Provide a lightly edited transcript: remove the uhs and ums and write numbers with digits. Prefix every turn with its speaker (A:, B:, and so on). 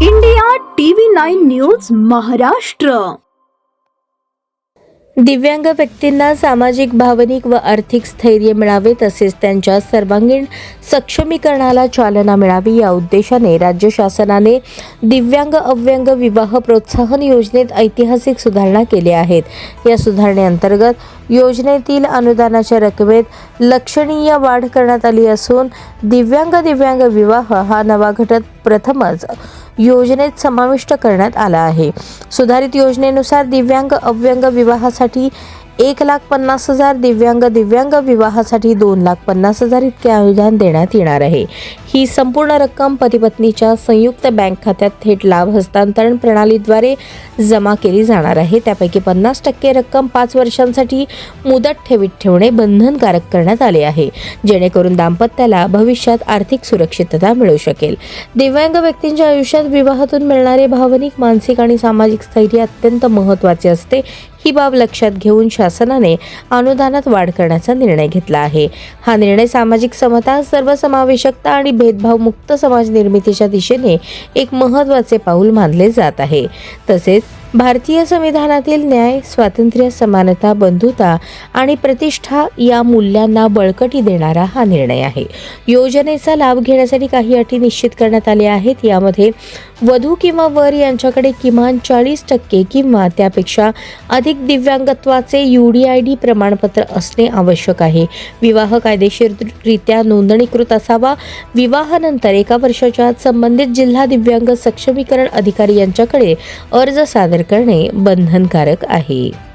A: India TV9 news Maharashtra.
B: दिव्यांग व्यक्तींना सामाजिक, भावनिक व आर्थिक स्थैर्य मिळावे तसेच त्यांच्या सर्वांगीण सक्षमीकरणाला चालना मिळावी या उद्देशाने राज्य शासनाने दिव्यांग अव्यंग विवाह प्रोत्साहन योजनेत ऐतिहासिक सुधारणा केल्या आहेत. या सुधारणेअंतर्गत योजनेतील अनुदानाच्या रकमेत लक्षणीय वाढ करण्यात आली असून दिव्यांग विवाह हा नवा घटक प्रथमच योजनेत समाविष्ट करण्यात आला आहे. सुधारित योजनेनुसार दिव्यांग अव्यंग विवाहासाठी 1,50,000, दिव्यांग विवाहासाठी 2,50,000 इतके अनुदान देण्यात येणार आहे. ही संपूर्ण रक्कम पती-पत्नीच्या संयुक्त बँक खात्यात थेट लाभ हस्तांतरण प्रणालीद्वारे जमा केली जाणार आहे. त्यापैकी 50% रक्कम 5 वर्षांसाठी मुदत ठेवीत ठेवणे बंधनकारक करण्यात आले आहे, जेणेकरून दाम्पत्याला भविष्यात आर्थिक सुरक्षितता मिळू शकेल. दिव्यांग व्यक्तींच्या आयुष्यात विवाहातून मिळणारे भावनिक, मानसिक आणि सामाजिक स्थैर्य अत्यंत महत्त्वाचे असते. ही बाब लक्षात घेऊन शासनाने अनुदानात वाढ करण्याचा निर्णय घेतला आहे. हा निर्णय सामाजिक समता, सर्वसमावेशकता आणि भेदभावमुक्त समाज निर्मितीच्या दिशेने एक महत्त्वाचे पाऊल मानले जात आहे. तसेच भारतीय संविधानातील न्याय, स्वातंत्र्य, समानता, बंधुता आणि प्रतिष्ठा या मूल्यांना बळकटी देणारा हा निर्णय आहे. योजनेचा लाभ घेण्यासाठी काही अटी निश्चित करण्यात आल्या आहेत. यामध्ये वधू किंवा वर यांच्याकडे किमान 40% किंवा त्यापेक्षा अधिक दिव्यांगत्वाचे UDID प्रमाणपत्र असणे आवश्यक आहे. विवाह कायदेशीररित्या नोंदणीकृत असावा. विवाहानंतर 1 वर्षाच्या आत संबंधित जिल्हा दिव्यांग सक्षमीकरण अधिकारी यांच्याकडे अर्ज सादर करणे बंधनकारक आहे.